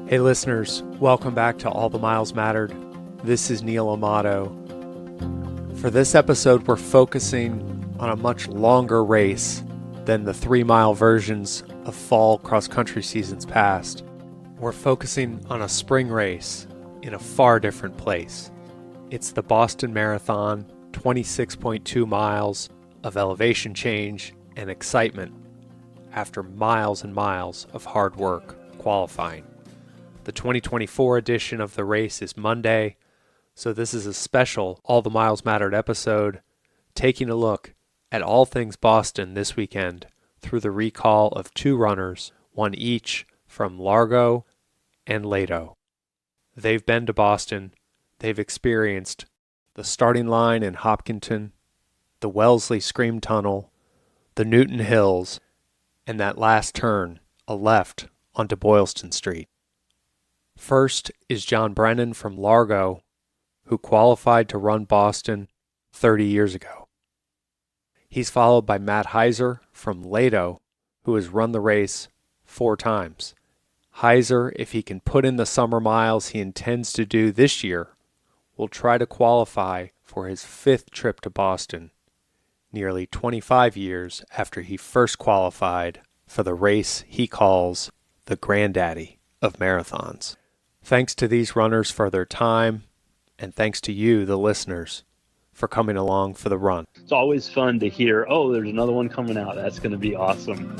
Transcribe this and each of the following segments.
Hey listeners, welcome back to All the Miles Mattered. This is Neil Amato. For this episode, we're focusing on a much longer race than the 3-mile versions of fall cross-country seasons past. We're focusing on a spring race in a far different place. It's the Boston Marathon, 26.2 miles of elevation change and excitement after miles and miles of hard work qualifying. The 2024 edition of the race is Monday, so this is a special All the Miles Mattered episode, taking a look at all things Boston this weekend through the recall of 2 runners, one each from Largo and Leto. They've been to Boston, they've experienced the starting line in Hopkinton, the Wellesley Scream Tunnel, the Newton Hills, and that last turn, a left onto Boylston Street. First is John Brennan from Largo, who qualified to run Boston 30 years ago. He's followed by Matt Heiser from Leto, who has run the race 4 times. Heiser, if he can put in the summer miles he intends to do this year, will try to qualify for his 5th trip to Boston, nearly 25 years after he first qualified for the race he calls the granddaddy of marathons. Thanks to these runners for their time, and thanks to you, the listeners, for coming along for the run. It's always fun to hear, oh, there's another one coming out. That's going to be awesome.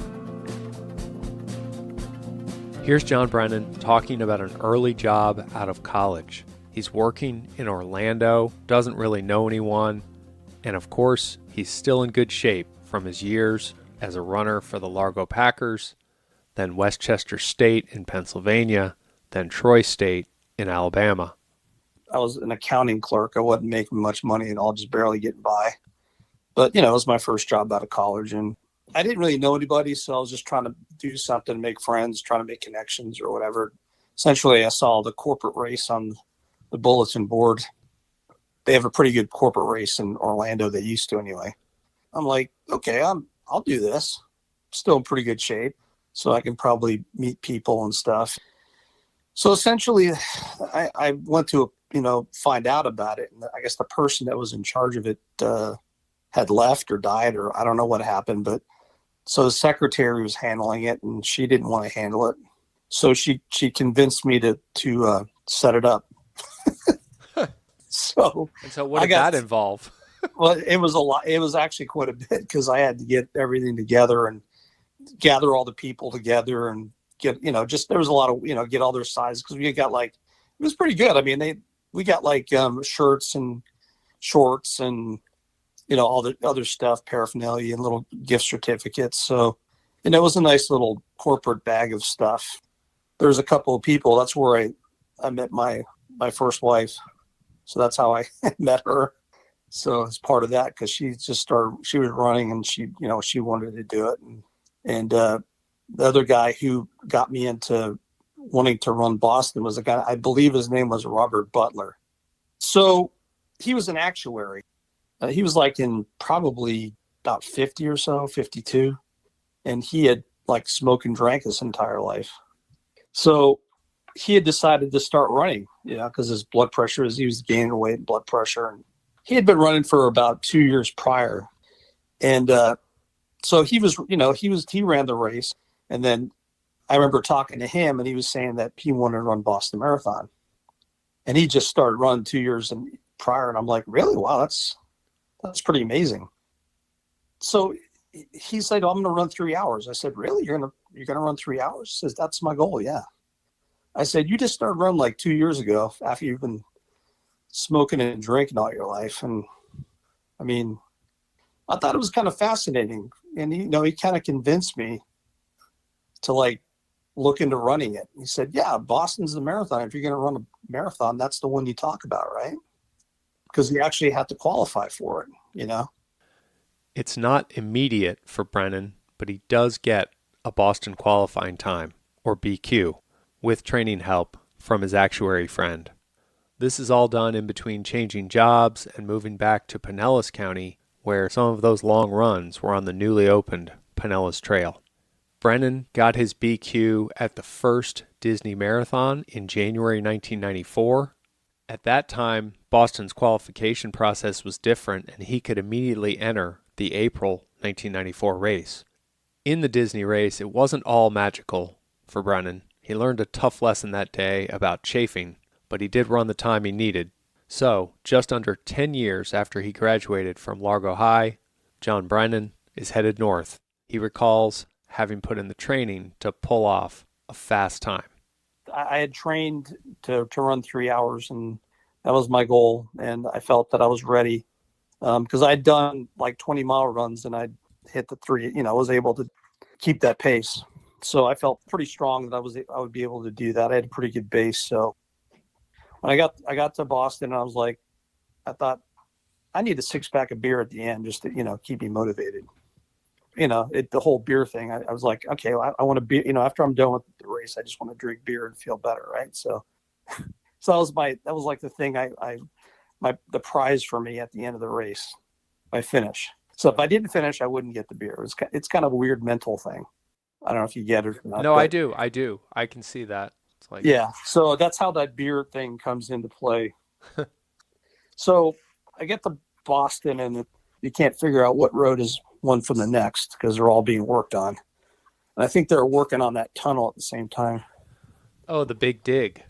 Here's John Brennan talking about an early job out of college. He's working in Orlando, doesn't really know anyone, and of course, he's still in good shape from his years as a runner for the Largo Packers, then Westchester State in Pennsylvania, then Troy State in Alabama. I was an accounting clerk. I wasn't making much money at all, just barely getting by. But, it was my first job out of college, and I didn't really know anybody, so I was just trying to do something to make friends, trying to make connections or whatever. Essentially, I saw the corporate race on the bulletin board. They have a pretty good corporate race in Orlando. They used to anyway. I'm like, okay, I'll do this. Still in pretty good shape, so I can probably meet people and stuff. So essentially, I went to, find out about it. And I guess the person that was in charge of it had left or died, or I don't know what happened. But so the secretary was handling it, and she didn't want to handle it. So she convinced me to set it up. So what did that involve? Well, it was a lot. It was actually quite a bit because I had to get everything together and gather all the people together and get, there was a lot of, get all their sizes because we got it was pretty good. I mean, we got shirts and shorts and, all the other stuff, paraphernalia and little gift certificates. So, it was a nice little corporate bag of stuff. There's a couple of people. That's where I met my first wife. So that's how I met her. So as part of that, because she was running and she wanted to do it. And the other guy who got me into wanting to run Boston was a guy, I believe his name was Robert Butler. So he was an actuary. He was in probably about 50 or so, 52. And he had smoked and drank his entire life. So he had decided to start running, because his blood pressure, he was gaining weight and blood pressure. And he had been running for about 2 years prior. And so he ran the race. And then I remember talking to him, and he was saying that he wanted to run Boston Marathon. And he just started running 2 years prior. And I'm like, really? Wow, that's pretty amazing. So he said, I'm going to run 3 hours. I said, really? You're going to run 3 hours? He says, that's my goal. Yeah. I said, you just started running 2 years ago after you've been smoking and drinking all your life. And I mean, I thought it was kind of fascinating. And he kind of convinced me to look into running it. He said, yeah, Boston's the marathon. If you're going to run a marathon, that's the one you talk about, right? Because you actually have to qualify for it, It's not immediate for Brennan, but he does get a Boston qualifying time, or BQ, with training help from his actuary friend. This is all done in between changing jobs and moving back to Pinellas County, where some of those long runs were on the newly opened Pinellas Trail. Brennan got his BQ at the first Disney Marathon in January 1994. At that time, Boston's qualification process was different, and he could immediately enter the April 1994 race. In the Disney race, it wasn't all magical for Brennan. He learned a tough lesson that day about chafing, but he did run the time he needed. So, just under 10 years after he graduated from Largo High, John Brennan is headed north. He recalls having put in the training to pull off a fast time. I had trained to run 3 hours, and that was my goal. And I felt that I was ready because I'd done like 20-mile runs, and I'd hit the three. I was able to keep that pace. So I felt pretty strong that I would be able to do that. I had a pretty good base. So when I got to Boston, I was like, I thought I need a 6-pack of beer at the end just to keep me motivated. The whole beer thing, I was like, okay, I want to be, after I'm done with the race, I just want to drink beer and feel better. Right. So that was like the thing the prize for me at the end of the race, my finish. So if I didn't finish, I wouldn't get the beer. It's kind of a weird mental thing. I don't know if you get it or not. No, I do. I can see that. It's like, yeah. So that's how that beer thing comes into play. So I get to Boston, and you can't figure out what road is one from the next because they're all being worked on. And I think they're working on that tunnel at the same time. Oh, the big dig.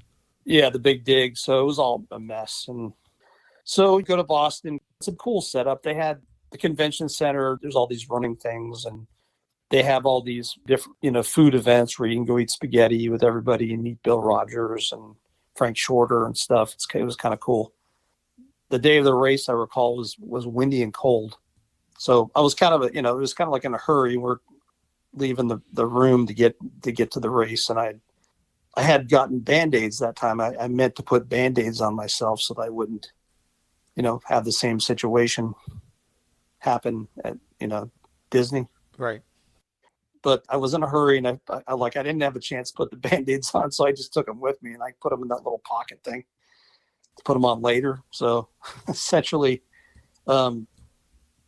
Yeah, the big dig. So it was all a mess. And so we go to Boston. It's a cool setup. They had the convention center. There's all these running things, and they have all these different, food events where you can go eat spaghetti with everybody and meet Bill Rogers and Frank Shorter and stuff. It was kind of cool. The day of the race, I recall, was windy and cold. So I was kind of, it was kind of like in a hurry. We're leaving the room to get to the race. And I had gotten Band-Aids that time. I meant to put Band-Aids on myself so that I wouldn't, have the same situation happen at, Disney. Right. But I was in a hurry, and I didn't have a chance to put the Band-Aids on. So I just took them with me, and I put them in that little pocket thing to put them on later. So essentially,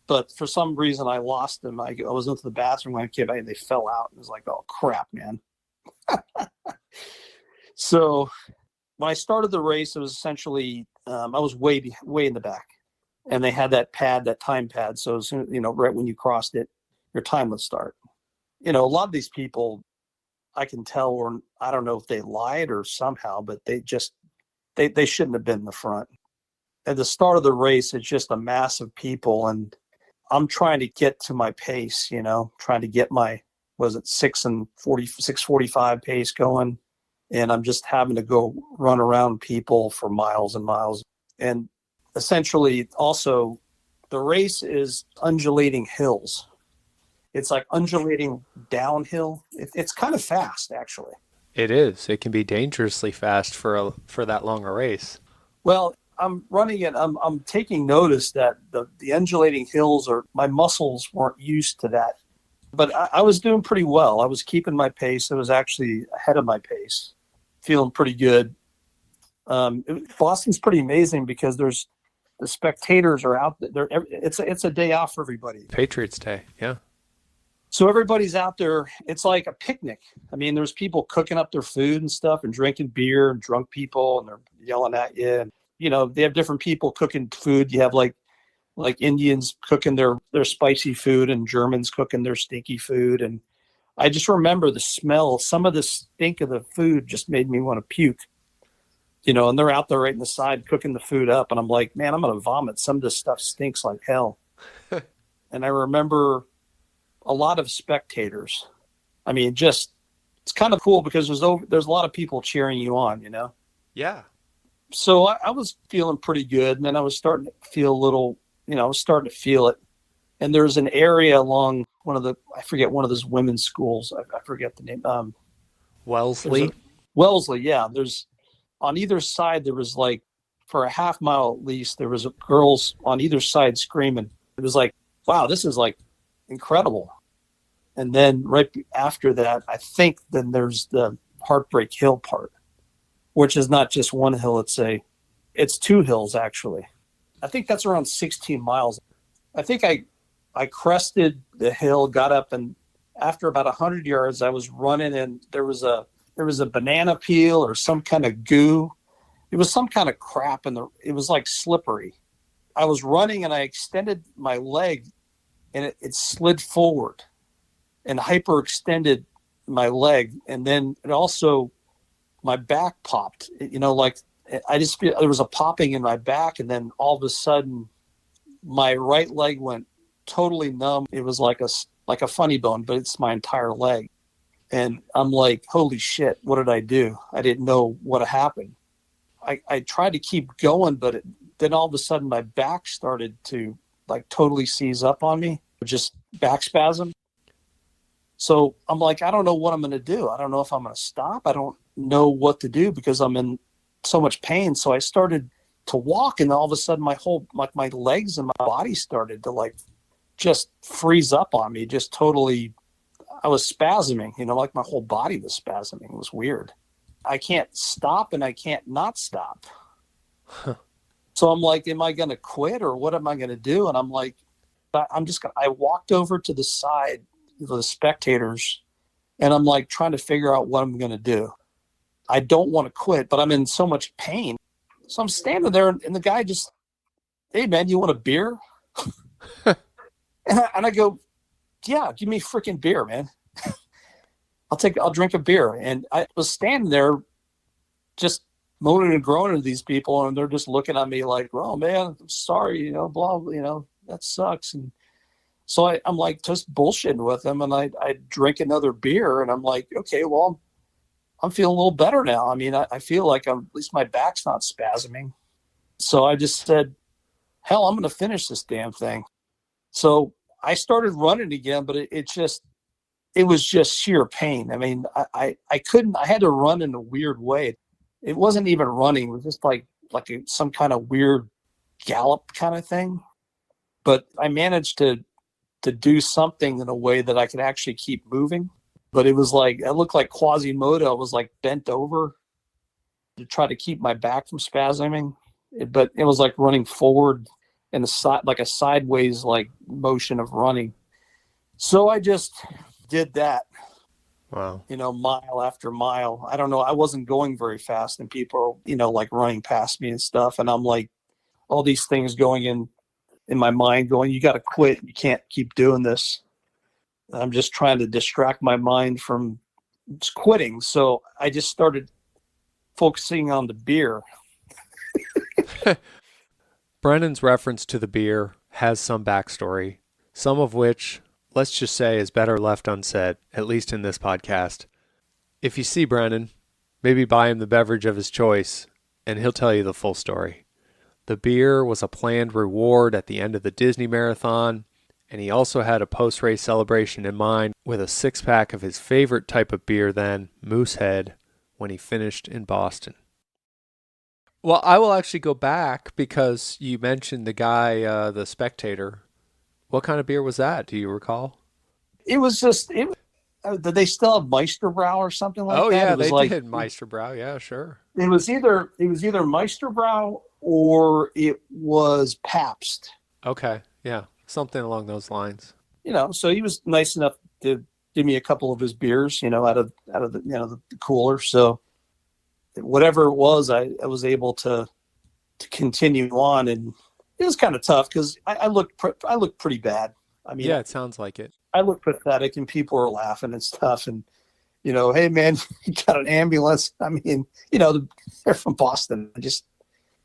but for some reason I lost them. I was into the bathroom when I came back, and they fell out. It was like, oh crap, man. So when I started the race, it was essentially, I was way in the back, and they had that time pad. So as soon, right when you crossed it, your time would start. A lot of these people, I can tell, or I don't know if they lied or somehow, but they shouldn't have been in the front. At the start of the race, it's just a mass of people, and I'm trying to get to my pace, trying to get my, 6:45 pace going. And I'm just having to go run around people for miles and miles. And essentially also the race is undulating hills. It's like undulating downhill. It's kind of fast, actually. It is. It can be dangerously fast for that long a race. Well, I'm running it. I'm taking notice that the undulating hills my muscles weren't used to that. But I was doing pretty well. I was keeping my pace. I was actually ahead of my pace, feeling pretty good. Boston's pretty amazing because the spectators are out there. It's a day off for everybody. Patriots Day, yeah. So everybody's out there. It's like a picnic. I mean, there's people cooking up their food and stuff and drinking beer, and drunk people, and they're yelling at you. And, they have different people cooking food. You have like Indians cooking their spicy food, and Germans cooking their stinky food. And I just remember the smell. Some of the stink of the food just made me want to puke. And they're out there right in the side cooking the food up. And I'm like, man, I'm going to vomit. Some of this stuff stinks like hell. And I remember a lot of spectators. I mean, it's kind of cool because there's a lot of people cheering you on, Yeah. So I was feeling pretty good. And then I was starting to feel a little, I was starting to feel it. And there's an area along one of those women's schools. I forget the name. Wellesley. Wellesley. Yeah. There's on either side, there was like, for a half mile at least, there was girls on either side screaming. It was like, wow, this is like incredible. And then right after that, I think then there's the Heartbreak Hill part, which is not just one hill. It's two hills, actually. I think that's around 16 miles. I think I crested the hill, got up, and after about 100 yards, I was running, and there was a there was a banana peel or some kind of goo. It was some kind of crap, and it was like slippery. I was running and I extended my leg, and it slid forward and hyperextended my leg. And then it also, my back popped, like I just feel there was a popping in my back. And then all of a sudden my right leg went totally numb. It was like a funny bone, but it's my entire leg. And I'm like, holy shit, what did I do? I didn't know what happened. I tried to keep going, but then all of a sudden my back started to like totally seize up on me, just back spasm. So I'm like, I don't know what I'm going to do. I don't know if I'm going to stop. I don't know what to do because I'm in so much pain. So I started to walk, and all of a sudden my legs and my body started to like just freeze up on me, just totally. I was spasming, like my whole body was spasming. It was weird. I can't stop and I can't not stop. Huh. So I'm like, am I going to quit or what am I going to do? And I'm like, I walked over to the side of the spectators, and I'm like trying to figure out what I'm going to do. I don't want to quit, but I'm in so much pain. So I'm standing there, and the guy just, hey man, you want a beer? and I go, yeah, give me a freaking beer, man. I'll drink a beer. And I was standing there just moaning and groaning to these people, and they're just looking at me like, oh man, I'm sorry, blah, that sucks. And so I'm like just bullshitting with them, and I drink another beer, and I'm like, okay, well, I'm feeling a little better now. I mean, I feel like at least my back's not spasming. So I just said, hell, I'm going to finish this damn thing. So I started running again, but it was just sheer pain. I mean, I couldn't, I had to run in a weird way. It wasn't even running. It was just like some kind of weird gallop kind of thing. But I managed to do something in a way that I could actually keep moving. But it was like, it looked like Quasimodo. I was like bent over to try to keep my back from spasming. But it was like running forward in like a sideways like motion of running. So I just did that. Wow. Mile after mile. I don't know. I wasn't going very fast, and people, like running past me and stuff. And I'm like, all these things going in my mind going, you got to quit. You can't keep doing this. I'm just trying to distract my mind from quitting. So I just started focusing on the beer. Brennan's reference to the beer has some backstory, some of which, let's just say, is better left unsaid, at least in this podcast. If you see Brennan, maybe buy him the beverage of his choice, and he'll tell you the full story. The beer was a planned reward at the end of the Disney Marathon, and he also had a post-race celebration in mind with a 6-pack of his favorite type of beer then, Moosehead, when he finished in Boston. Well, I will actually go back because you mentioned the guy, the spectator. What kind of beer was that? Do you recall? It was just, did they still have Meisterbrow or something like that? Oh yeah, it was they did Meisterbrow. Yeah, sure. It was either Meisterbrow or it was Pabst. Okay, yeah, something along those lines. So he was nice enough to give me a couple of his beers, out of the the cooler. So whatever it was, I was able to continue on, and it was kind of tough because I looked pretty bad. I mean, yeah, it sounds like it. I looked pathetic, and people were laughing and stuff. And hey man, you got an ambulance. I mean, they're from Boston. I just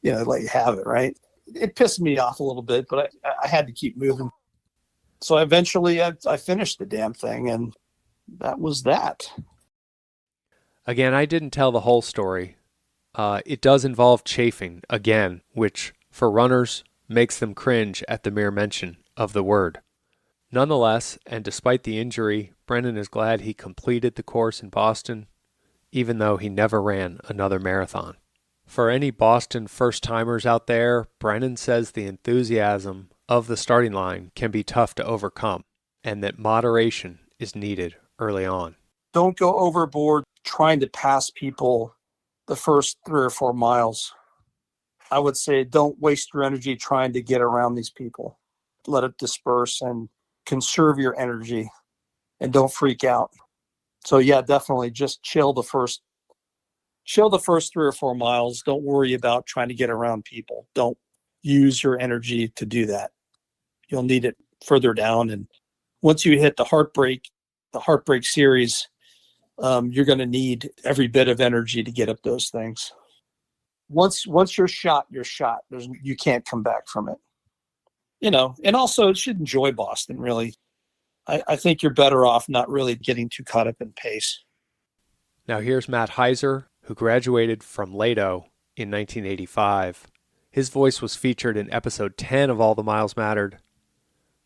let you have it, right? It pissed me off a little bit, but I had to keep moving. So eventually, I finished the damn thing, and that was that. Again, I didn't tell the whole story. It does involve chafing again, which for runners makes them cringe at the mere mention of the word. Nonetheless, and despite the injury, Brennan is glad he completed the course in Boston, even though he never ran another marathon. For any Boston first-timers out there, Brennan says the enthusiasm of the starting line can be tough to overcome, and that moderation is needed early on. Don't go overboard trying to pass people the first 3 or 4 miles. I would say don't waste your energy trying to get around these people. Let it disperse and conserve your energy, and don't freak out. So yeah, definitely just chill the first 3 or 4 miles. Don't worry about trying to get around people. Don't use your energy to do that. You'll need it further down. And once you hit the heartbreak series, you're going to need every bit of energy to get up those things. Once you're shot, you're shot. You can't come back from it. And also you should enjoy Boston, really. I think you're better off not really getting too caught up in pace. Now here's Matt Heiser, who graduated from Leto in 1985. His voice was featured in episode 10 of All the Miles Mattered,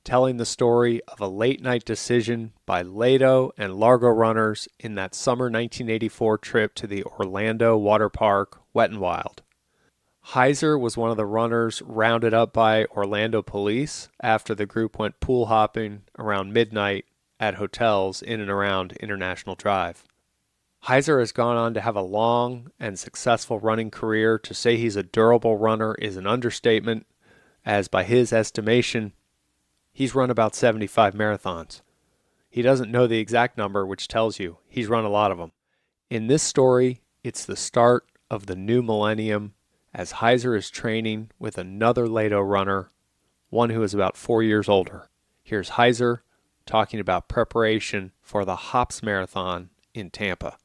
telling the story of a late-night decision by Leto and Largo runners in that summer 1984 trip to the Orlando water park, Wet 'n Wild. Heiser was one of the runners rounded up by Orlando police after the group went pool hopping around midnight at hotels in and around International Drive. Heiser has gone on to have a long and successful running career. To say he's a durable runner is an understatement, as by his estimation, he's run about 75 marathons. He doesn't know the exact number, which tells you he's run a lot of them. In this story, it's the start of the new millennium as Heiser is training with another Leto runner, one who is about 4 years older. Here's Heiser talking about preparation for the Hops Marathon in Tampa.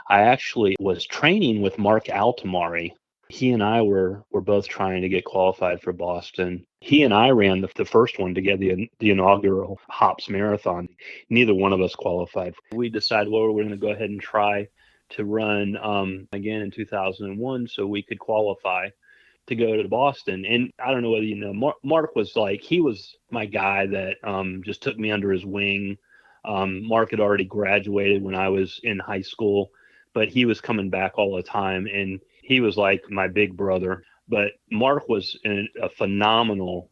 I actually was training with Mark Altamari. He and I were both trying to get qualified for Boston. He and I ran the first one to get the inaugural Hops Marathon. Neither one of us qualified. We decided, well, we're going to go ahead and try to run again in 2001 so we could qualify to go to Boston. And I don't know whether you know, Mark was like, he was my guy that just took me under his wing. Mark had already graduated when I was in high school, but he was coming back all the time, and he was like my big brother. But Mark was a phenomenal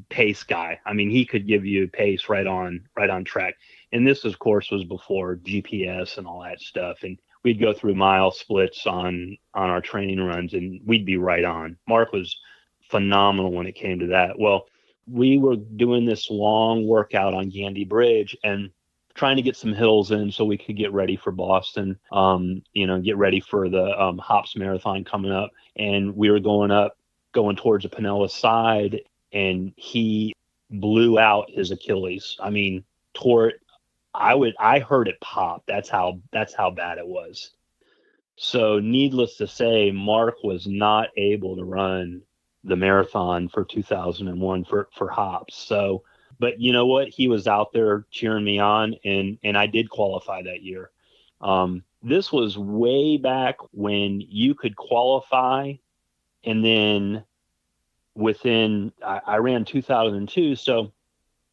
pace guy. I mean, he could give you pace right on track. And this, of course, was before GPS and all that stuff. And we'd go through mile splits on our training runs, and we'd be right on. Mark was phenomenal when it came to that. Well, we were doing this long workout on Gandy Bridge and trying to get some hills in so we could get ready for Boston, get ready for the Hops Marathon coming up. And we were going towards the Pinellas side, and he blew out his Achilles. I mean, tore it. I heard it pop. That's how bad it was. So needless to say, Mark was not able to run the marathon for 2001 for Hops. So, but you know what? He was out there cheering me on, and I did qualify that year. This was way back when you could qualify, and then I ran 2002. So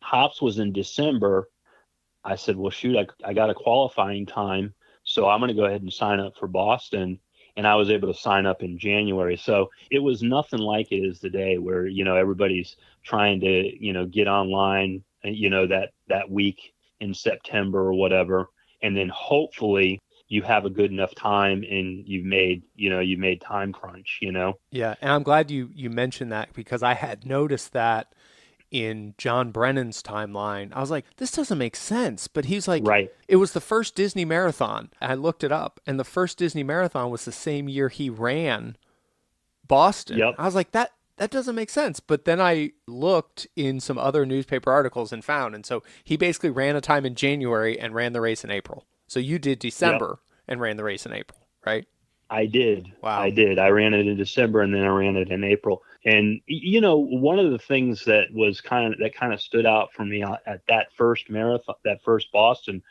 Hops was in December. I said, well, shoot, I got a qualifying time, so I'm going to go ahead and sign up for Boston. And I was able to sign up in January. So it was nothing like it is today where, everybody's trying to, get online, that week in September or whatever. And then hopefully you have a good enough time and you've made time crunch, Yeah. And I'm glad you mentioned that, because I had noticed that in John Brennan's timeline. I was like, this doesn't make sense. But he's like, right. It was the first Disney marathon. I looked it up, and the first Disney marathon was the same year he ran Boston. Yep. I was like, that doesn't make sense. But then I looked in some other newspaper articles and found, and so he basically ran a time in January and ran the race in April. So you did December and ran the race in April, right? I did. Wow. I did. I ran it in December, and then I ran it in April. And one of the things that kind of stood out for me at that first marathon, that first Boston,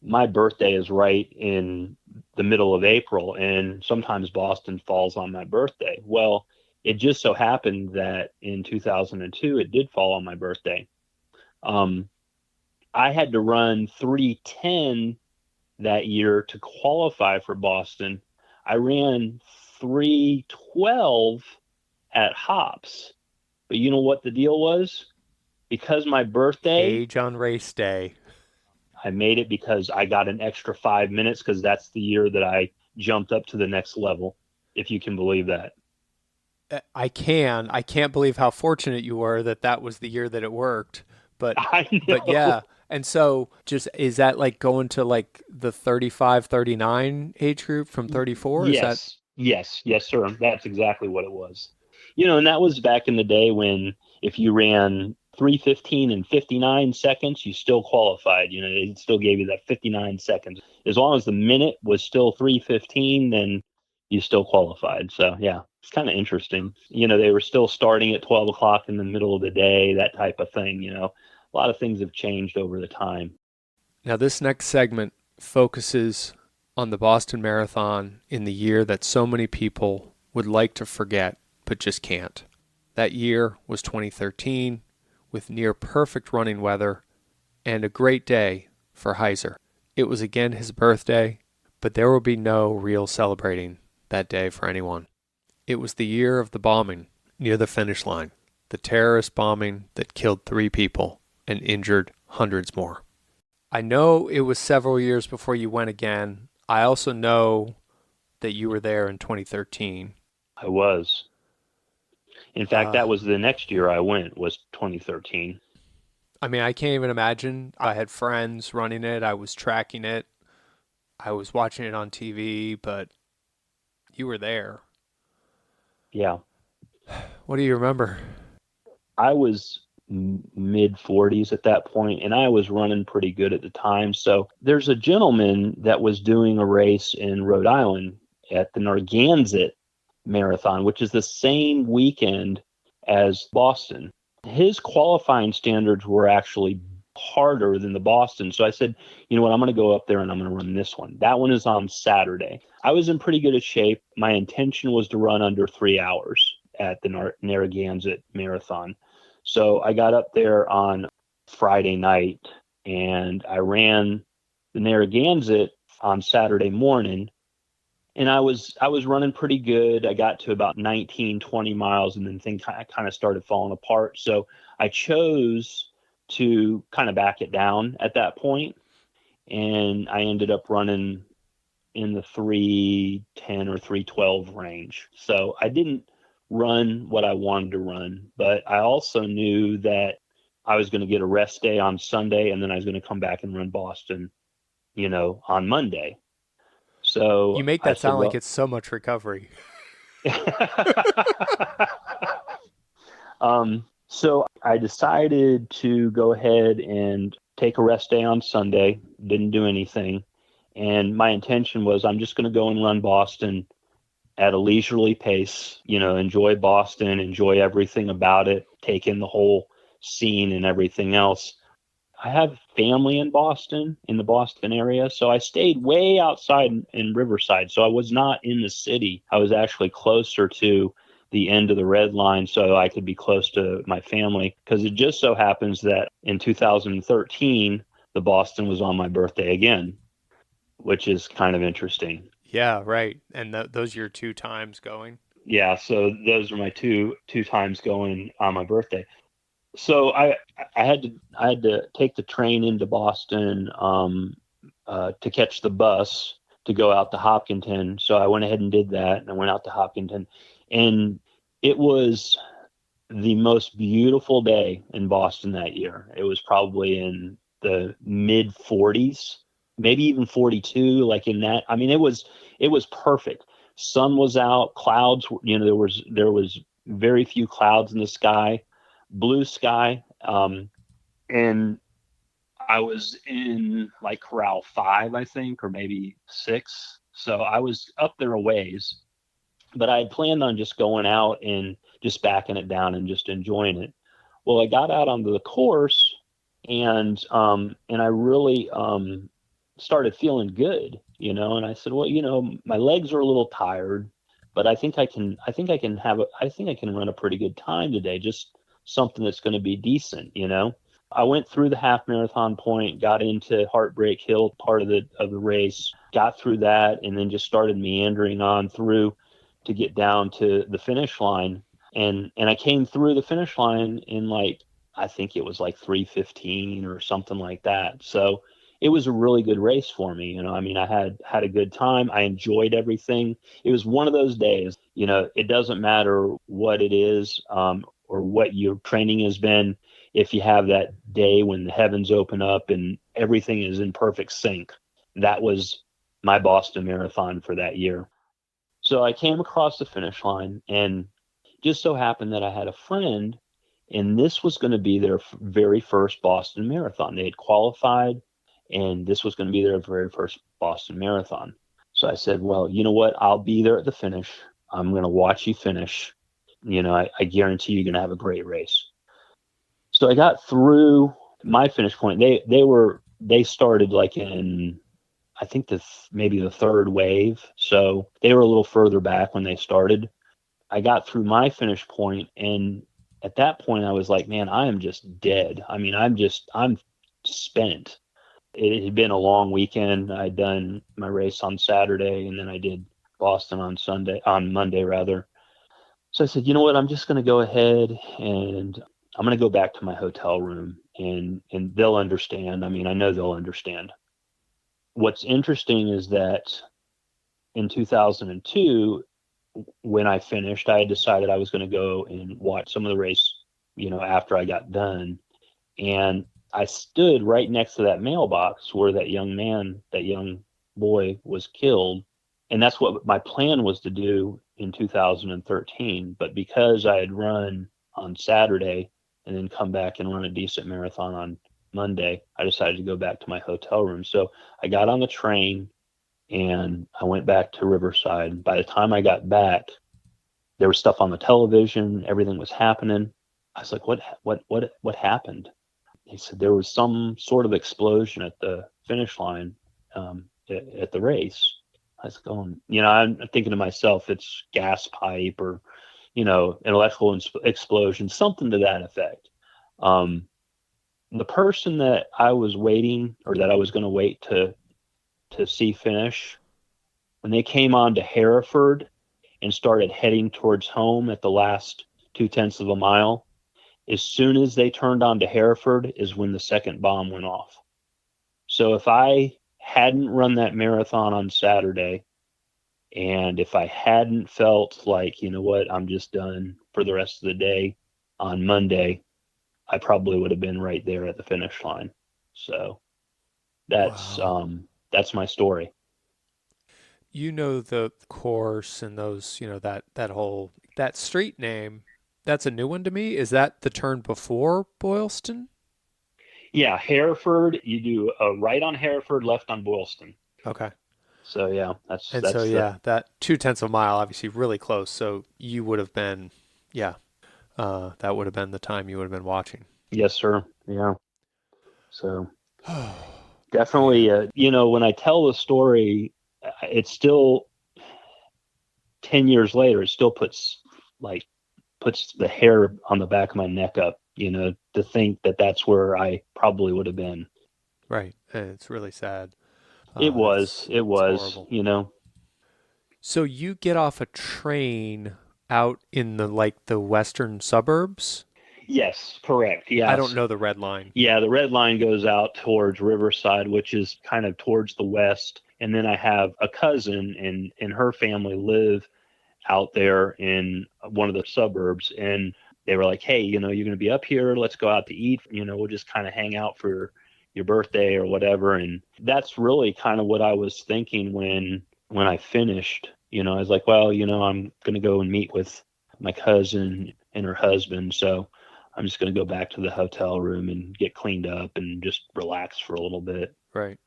my birthday is right in the middle of April, and sometimes Boston falls on my birthday. Well, it just so happened that in 2002, it did fall on my birthday. I had to run 3:10 that year to qualify for Boston. I ran 3:12 at Hops. But you know what the deal was? Because my birthday... Age on race day. I made it because I got an extra 5 minutes, because that's the year that I jumped up to the next level, if you can believe that. I can't believe how fortunate you were that was the year that it worked. But I know. But yeah, And so just is that like going to like the 35, 39 age group from 34? Is that Yes, sir. That's exactly what it was. And that was back in the day when if you ran 3:15 and 59 seconds, you still qualified. They still gave you that 59 seconds. As long as the minute was still 3:15, then you still qualified. So, yeah, it's kind of interesting. They were still starting at 12 o'clock in the middle of the day, that type of thing. A lot of things have changed over the time. now this next segment focuses on the Boston Marathon in the year that so many people would like to forget but just can't. That year was 2013 with near perfect running weather and a great day for Heiser. It was again his birthday, but there will be no real celebrating that day for anyone. It was the year of the bombing near the finish line, the terrorist bombing that killed 3 people and injured hundreds more. I know it was several years before you went again. I also know that you were there in 2013. I was. In fact, Uh, that was the next year I went, was 2013. I mean, I can't even imagine. I had friends running it. I was tracking it. I was watching it on TV, but you were there. Yeah. What do you remember? I was mid 40s at that point, and I was running pretty good at the time. So there's a gentleman that was doing a race in Rhode Island at the Narragansett Marathon, which is the same weekend as Boston. His qualifying standards were actually harder than the Boston. So I said, you know what, I'm going to go up there and I'm going to run this one. That one is on Saturday. I was in pretty good shape. My intention was to run under 3 hours at the Narragansett Marathon. So I got up there on Friday night and I ran the Narragansett on Saturday morning, and I was running pretty good. I got to about 19, 20 miles, and then things kind of started falling apart. So I chose to kind of back it down at that point, and I ended up running in the 310 or 312 range. So I didn't run what I wanted to run, but I also knew that I was going to get a rest day on Sunday, and then I was going to come back and run Boston, on Monday. You So make I that said, sound like well, it's so much recovery. so I decided to go ahead and take a rest day on Sunday, didn't do anything. And my intention was I'm just going to go and run Boston at a leisurely pace, enjoy Boston, enjoy everything about it, take in the whole scene and everything else. I have family in Boston, in the Boston area, so I stayed way outside in Riverside. So I was not in the city. I was actually closer to the end of the red line so I could be close to my family, because it just so happens that in 2013, the Boston was on my birthday again, which is kind of interesting. Yeah, right. And those are your 2 times going. Yeah, so those are my two times going on my birthday. So I had to take the train into Boston to catch the bus to go out to Hopkinton. So I went ahead and did that, and I went out to Hopkinton, and it was the most beautiful day in Boston that year. It was probably in the mid 40s, maybe even 42, like in that. I mean, it was perfect. Sun was out, clouds, there was very few clouds in the sky, blue sky. And I was in like corral 5, I think, or maybe 6. So I was up there a ways, but I had planned on just going out and just backing it down and just enjoying it. Well, I got out onto the course, and I really started feeling good, and I said, well, my legs are a little tired, but I think I can run a pretty good time today, just something that's going to be decent. I went through the half marathon point, got into Heartbreak Hill part of the race, got through that, and then just started meandering on through to get down to the finish line. And I came through the finish line in, like, I think it was like 3:15 or something like that. So it was a really good race for me. I mean, I had a good time. I enjoyed everything. It was one of those days, it doesn't matter what it is, or what your training has been. if you have that day when the heavens open up and everything is in perfect sync. That was my Boston Marathon for that year. So I came across the finish line, and just so happened that I had a friend, and this was going to be their very first Boston Marathon. They had qualified, and this was going to be their very first Boston Marathon. So I said, well, you know what? I'll be there at the finish. I'm going to watch you finish. I guarantee you're going to have a great race. So I got through my finish point. They started like in, I think maybe the third wave. So they were a little further back when they started. I got through my finish point, and at that point I was like, man, I am just dead. I mean, I'm spent. It had been a long weekend. I'd done my race on Saturday, and then I did Boston on Monday rather. So I said, you know what, I'm just going to go ahead and I'm going to go back to my hotel room, and they'll understand. I mean, I know they'll understand. What's interesting is that in 2002, when I finished, I had decided I was going to go and watch some of the race, after I got done. And I stood right next to that mailbox where that young boy was killed. And that's what my plan was to do in 2013. But because I had run on Saturday and then come back and run a decent marathon on Monday, I decided to go back to my hotel room. So I got on the train and I went back to Riverside. By the time I got back, there was stuff on the television. Everything was happening. I was like, what happened? He said there was some sort of explosion at the finish line at the race. I was going, I'm thinking to myself, it's gas pipe or, an electrical explosion, something to that effect. The person that I was waiting, or that I was going to wait to see finish, when they came on to Hereford and started heading towards home at the last 0.2 of a mile, as soon as they turned on to Hereford is when the second bomb went off. So if I hadn't run that marathon on Saturday, and if I hadn't felt like, you know what, I'm just done for the rest of the day on Monday, I probably would have been right there at the finish line. So that's my story. The course and those, that street name, that's a new one to me. Is that the turn before Boylston? Yeah, Hereford, you do a right on Hereford, left on Boylston. Okay. So yeah, that 0.2 of a mile, obviously really close. So you would have been, that would have been the time you would have been watching. Yes, sir. Yeah. So definitely, when I tell the story, it's still 10 years later, it still puts the hair on the back of my neck up, to think that that's where I probably would have been. Right. And it's really sad. It was horrible. So you get off a train out in the western suburbs? Yes, correct. Yes. I don't know the red line. Yeah, the red line goes out towards Riverside, which is kind of towards the west. And then I have a cousin and her family live out there in one of the suburbs. And they were like, hey, you're going to be up here. Let's go out to eat. We'll just kind of hang out for your birthday or whatever. And that's really kind of what I was thinking when I finished. I was like, well, I'm going to go and meet with my cousin and her husband. So I'm just going to go back to the hotel room and get cleaned up and just relax for a little bit. Right.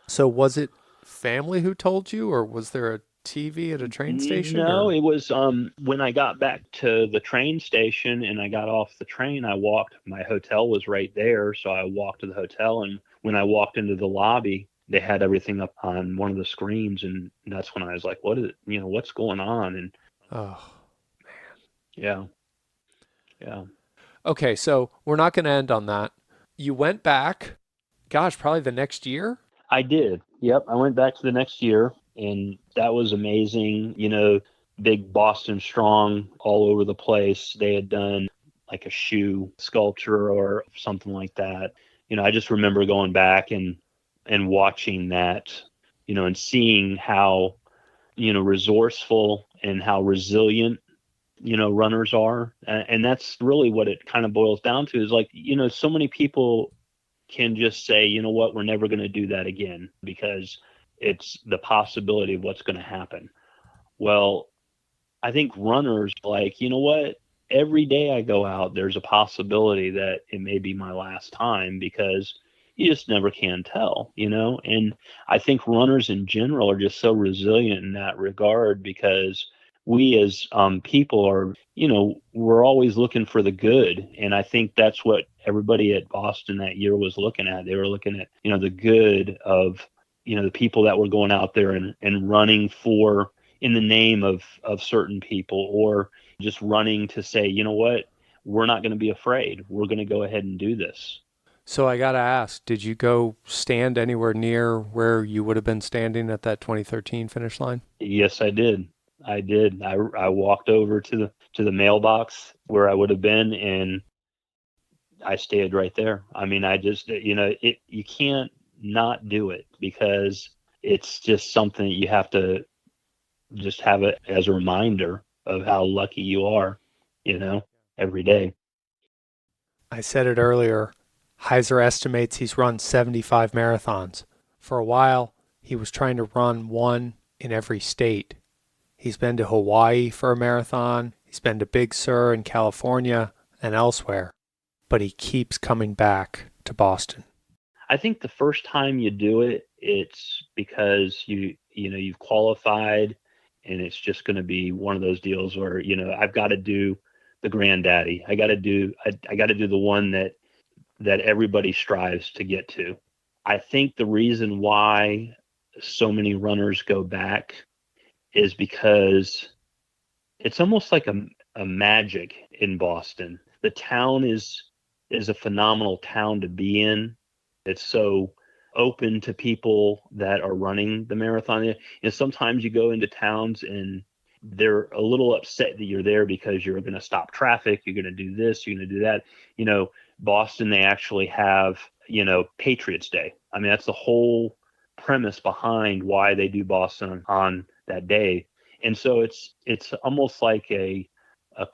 So was it family who told you, or was there a TV at a train station? No, it was when I got back to the train station and I got off the train, my hotel was right there. So I walked to the hotel, and when I walked into the lobby, they had everything up on one of the screens, and that's when I was like, what is it? What's going on? And oh, man. Yeah. Okay, so we're not going to end on that. You went back, gosh, probably the next year? I did. Yep. I went back to the next year, and that was amazing. Big Boston Strong all over the place. They had done like a shoe sculpture or something like that. I just remember going back and watching that, and seeing how, resourceful and how resilient runners are. And that's really what it kind of boils down to, is like, so many people can just say, you know what, we're never going to do that again because it's the possibility of what's going to happen. Well, I think runners like, you know what, every day I go out, there's a possibility that it may be my last time, because you just never can tell, and I think runners in general are just so resilient in that regard, because we as people are, we're always looking for the good. And I think that's what everybody at Boston that year was looking at. They were looking at, the good of, the people that were going out there and running for, in the name of certain people, or just running to say, you know what, we're not going to be afraid. We're going to go ahead and do this. So I got to ask, did you go stand anywhere near where you would have been standing at that 2013 finish line? Yes, I did. I walked over to the mailbox where I would have been, and I stayed right there. I mean, I just, you can't not do it, because it's just something that you have to just have it as a reminder of how lucky you are, every day. I said it earlier. Heiser estimates he's run 75 marathons. For a while, he was trying to run one in every state. He's been to Hawaii for a marathon. He's been to Big Sur in California and elsewhere. But he keeps coming back to Boston. I think the first time you do it, it's because you've qualified, and it's just going to be one of those deals where, I've got to do the granddaddy. I got to do the one that everybody strives to get to. I think the reason why so many runners go back is because it's almost like a magic in Boston. The town is a phenomenal town to be in. It's so open to people that are running the marathon. And sometimes you go into towns and they're a little upset that you're there because you're going to stop traffic. You're going to do this, you're going to do that. Boston, they actually have, Patriots Day. I mean, that's the whole premise behind why they do Boston on that day. And so it's almost like a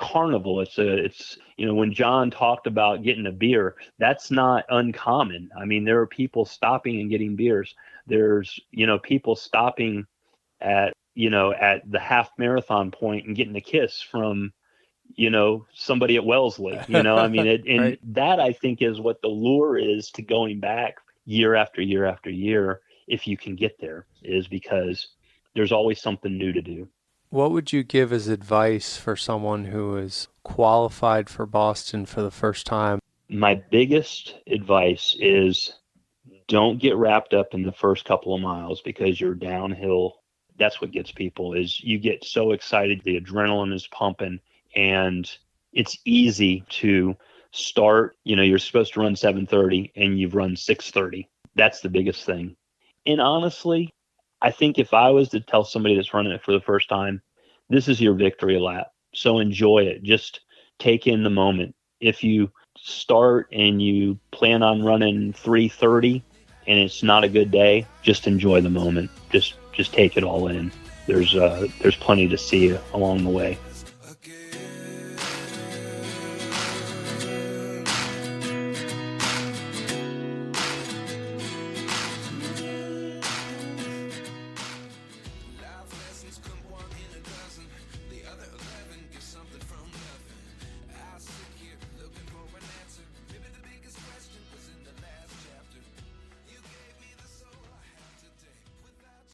carnival. It's when John talked about getting a beer, that's not uncommon. I mean, there are people stopping and getting beers. There's, people stopping at the half marathon point and getting a kiss from, somebody at Wellesley, I mean, and Right. That I think is what the lure is to going back year after year after year. If you can get there, is because there's always something new to do. What would you give as advice for someone who is qualified for Boston for the first time? My biggest advice is don't get wrapped up in the first couple of miles, because you're downhill. That's what gets people, is you get so excited, the adrenaline is pumping, and it's easy to start, you're supposed to run 7:30 and you've run 6:30. That's the biggest thing. And honestly, I think if I was to tell somebody that's running it for the first time, this is your victory lap. So enjoy it. Just take in the moment. If you start and you plan on running 3:30 and it's not a good day, just enjoy the moment. Just take it all in. There's plenty to see along the way.